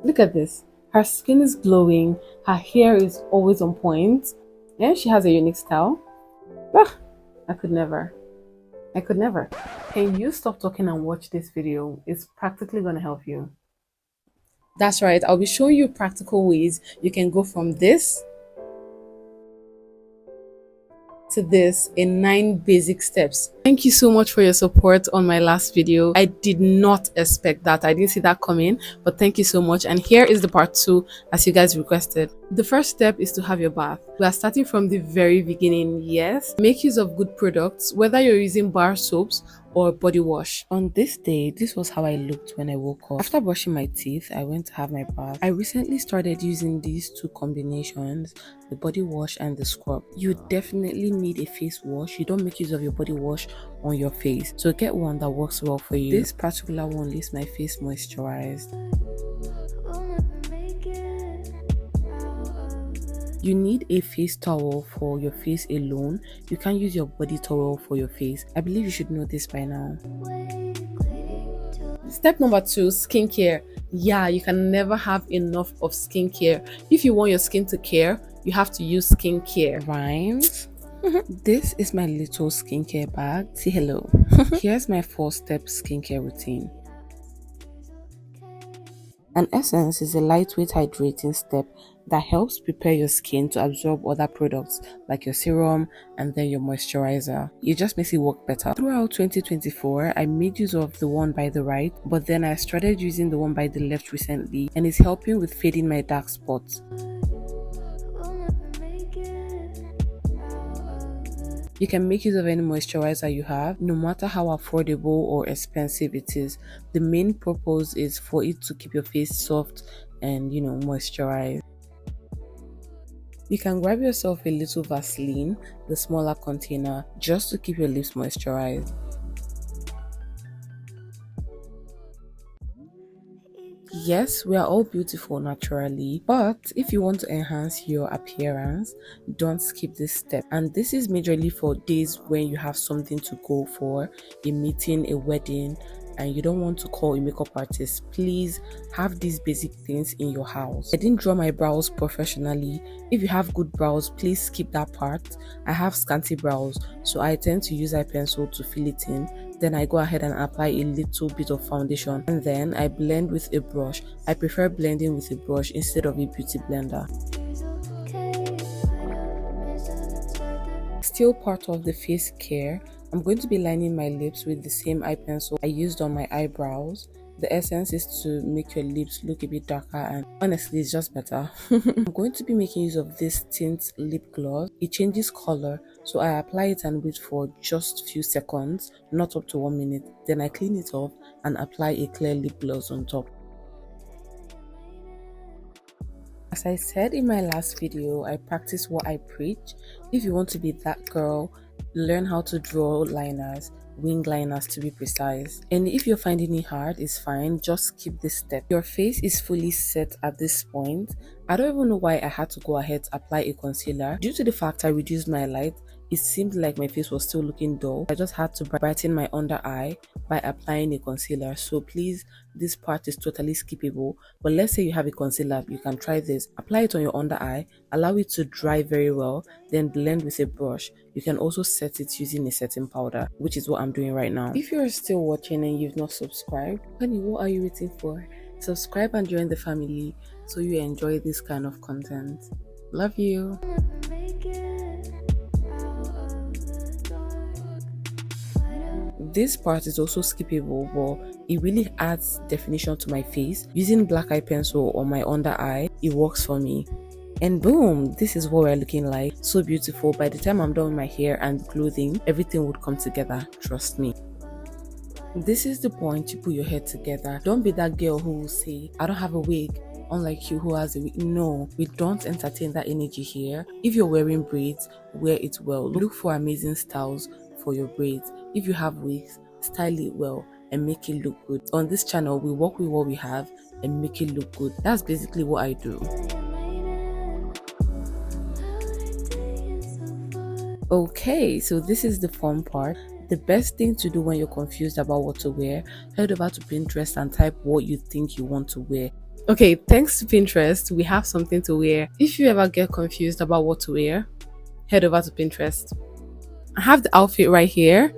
Look at this. Her skin is glowing, her hair is always on point, and she has a unique style. Ah, I could never. I could never. Can you stop talking and watch this video? It's practically going to help you. That's right. I'll be showing you practical ways you can go from this to this in 9 basic steps. Thank you so much for your support on my last video. I did not expect that. I didn't see that coming, but thank you so much. And here is the part 2 as you guys requested. The first step is to have your bath. We are starting from the very beginning. Yes, make use of good products, whether you're using bar soaps or body wash. On this day, this was how I looked when I woke up. After brushing my teeth, I went to have my bath. I recently started using these two combinations, the body wash and the scrub. You definitely need a face wash. You don't make use of your body wash on your face, so get one that works well for you. This particular one leaves my face moisturized. You need a face towel for your face alone. You can't use your body towel for your face. I believe you should know this by now. Step number 2, skincare. Yeah, you can never have enough of skincare. If you want your skin to care, you have to use skincare. Rhymes? This is my little skincare bag. Say hello. Here's my 4-step skincare routine. An essence is a lightweight hydrating step that helps prepare your skin to absorb other products like your serum and then your moisturizer. It just makes it work better. Throughout 2024, I made use of the one by the right, but then I started using the one by the left recently, and it's helping with fading my dark spots. You can make use of any moisturizer you have, no matter how affordable or expensive it is. The main purpose is for it to keep your face soft and, moisturized. You can grab yourself a little Vaseline, the smaller container, just to keep your lips moisturized. Yes, we are all beautiful naturally, but if you want to enhance your appearance, don't skip this step. And this is majorly for days when you have something to go for, a meeting, a wedding, and you don't want to call a makeup artist. Please have these basic things in your house. I didn't draw my brows professionally. If you have good brows, please skip that part. I have scanty brows, so I tend to use eye pencil to fill it in. Then I go ahead and apply a little bit of foundation, and then I blend with a brush. I prefer blending with a brush instead of a beauty blender. Still part of the face care, I'm going to be lining my lips with the same eye pencil I used on my eyebrows. The essence is to make your lips look a bit darker, and honestly it's just better. I'm going to be making use of this tint lip gloss. It changes color, so I apply it and wait for just a few seconds, not up to 1 minute. Then I clean it off and apply a clear lip gloss on top. As I said in my last video, I practice what I preach. If you want to be that girl, learn how to draw liners, wing liners to be precise. And if you're finding it hard, it's fine, just skip this step. Your face is fully set at this point. I don't even know why I had to go ahead to apply a concealer. Due to the fact I reduced my light, it seemed like my face was still looking dull. I just had to brighten my under eye by applying a concealer. So please, this part is totally skippable. But let's say you have a concealer, you can try this. Apply it on your under eye, allow it to dry very well, then blend with a brush. You can also set it using a setting powder, which is what I'm doing right now. If you're still watching and you've not subscribed, honey, what are you waiting for? Subscribe and join the family so you enjoy this kind of content. Love you. This part is also skippable, but it really adds definition to my face. Using black eye pencil on my under eye, it works for me. And boom, this is what we're looking like. So beautiful. By the time I'm done with my hair and clothing, everything would come together, trust me. This is the point you put your head together. Don't be that girl who will say, I don't have a wig, unlike you who has a wig. No, we don't entertain that energy here. If you're wearing braids, wear it well. Look for amazing styles for your braids. If you have wigs, style it well and make it look good. On this channel, we work with what we have and make it look good. That's basically what I do. Okay, so this is the fun part. The best thing to do when you're confused about what to wear, head over to Pinterest and type what you think you want to wear. Okay, thanks to Pinterest, we have something to wear. If you ever get confused about what to wear, head over to Pinterest. I have the outfit right here.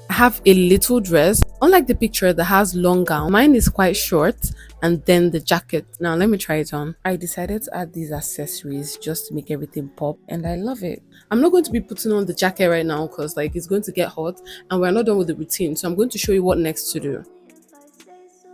I have a little dress, unlike the picture that has long gown. Mine is quite short, and then the jacket. Now let me try it on. I decided to add these accessories just to make everything pop, and I love it. I'm not going to be putting on the jacket right now because like it's going to get hot and we're not done with the routine. So I'm going to show you what next to do.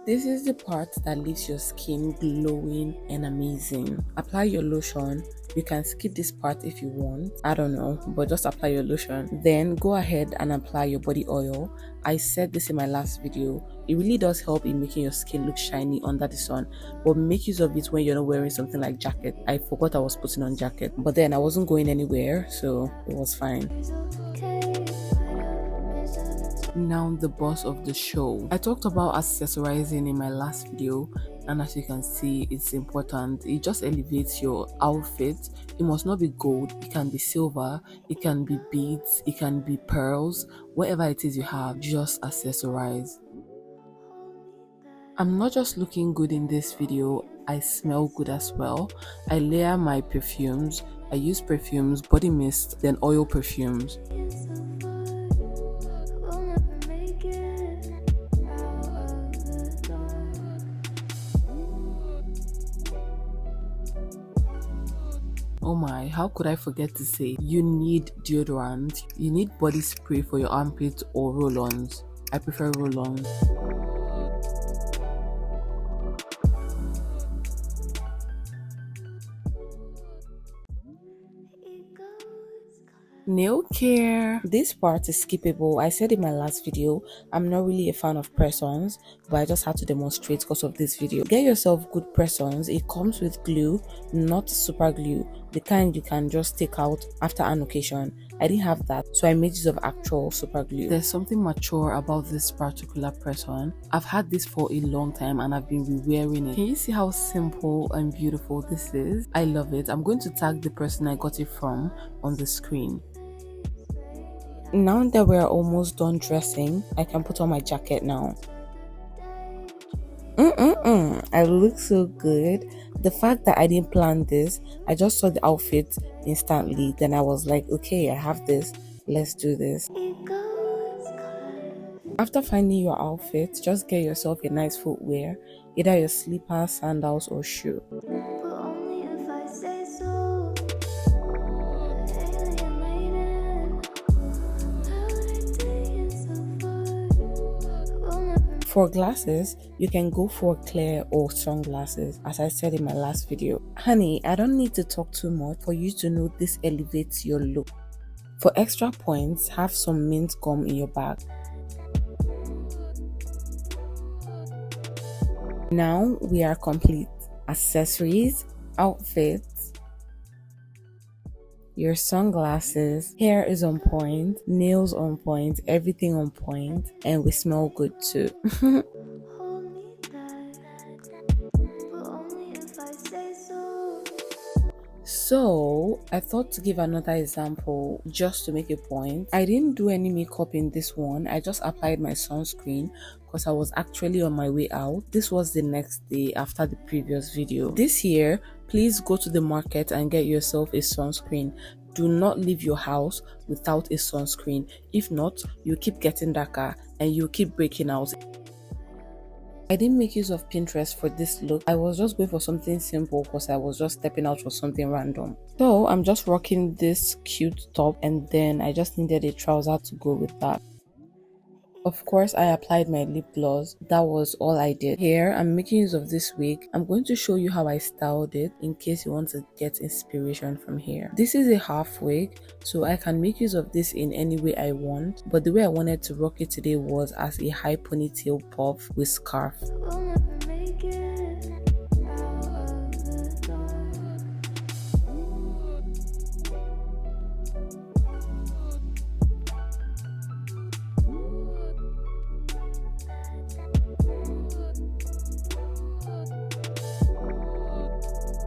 This is the part that leaves your skin glowing and amazing. Apply your lotion. You can skip this part if you want. I don't know, but just apply your lotion. Then go ahead and apply your body oil. I said this in my last video. It really does help in making your skin look shiny under the sun, but make use of it when you're not wearing something like jacket. I forgot I was putting on jacket, but then I wasn't going anywhere, so it was fine. Now the boss of the show. I talked about accessorizing in my last video, and as you can see, it's important. It just elevates your outfit. It must not be gold, it can be silver, it can be beads, it can be pearls. Whatever it is you have, just accessorize. I'm not just looking good in this video, I smell good as well. I layer my perfumes. I use perfumes, body mist, then oil perfumes. Oh my, how could I forget to say, you need deodorant, you need body spray for your armpits or roll-ons. I prefer roll-ons. Nail care. This part is skippable. I said in my last video, I'm not really a fan of press-ons, but I just had to demonstrate because of this video. Get yourself good press-ons. It comes with glue, not super glue, the kind you can just take out after an occasion. I didn't have that, so I made use of actual super glue. There's something mature about this particular press-on. I've had this for a long time and I've been re-wearing it. Can you see how simple and beautiful this is? I love it. I'm going to tag the person I got it from on the screen. Now that we're almost done dressing, I can put on my jacket now. I look so good. The fact that I didn't plan this, I just saw the outfit instantly. Then I was like, okay, I have this. Let's do this. After finding your outfit, just get yourself a nice footwear, either your slippers, sandals, or shoe. For glasses, you can go for clear or sunglasses, as I said in my last video. Honey, I don't need to talk too much for you to know this elevates your look. For extra points, have some mint gum in your bag. Now we are complete. Accessories, outfits, your sunglasses, hair is on point, nails on point, everything on point, and we smell good too. So I thought to give another example just to make a point. I didn't do any makeup in this one. I just applied my sunscreen because I was actually on my way out. This was the next day after the previous video. This year, please go to the market and get yourself a sunscreen. Do not leave your house without a sunscreen. If not, you keep getting darker and you keep breaking out. I didn't make use of Pinterest for this look. I was just going for something simple because I was just stepping out for something random. So I'm just rocking this cute top and then I just needed a trouser to go with that. Of course, I applied my lip gloss. That was all I did. Here, I'm making use of this wig. I'm going to show you how I styled it in case you want to get inspiration from here. This is a half wig, so I can make use of this in any way I want. But the way I wanted to rock it today was as a high ponytail puff with scarf.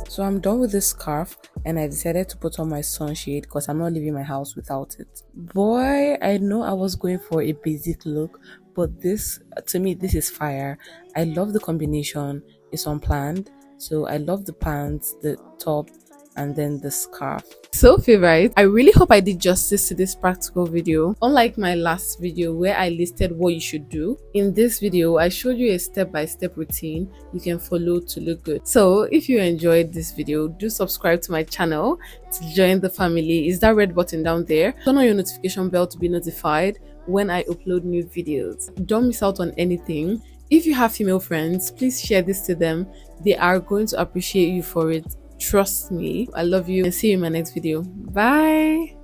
So I'm done with this scarf and I decided to put on my sunshade because I'm not leaving my house without it. Boy, I know I was going for a basic look, but this, to me, this is fire. I love the combination. is unplanned. So I love the pants, the top, and then the scarf. So favorite, I really hope I did justice to this practical video. Unlike my last video where I listed what you should do, in this video I showed you a step-by-step routine you can follow to look good. So if you enjoyed this video, do subscribe to my channel to join the family. Is that red button down there? Turn on your notification bell to be notified when I upload new videos. Don't miss out on anything. If you have female friends, please share this to them. They are going to appreciate you for it. Trust me. I love you and see you in my next video. Bye.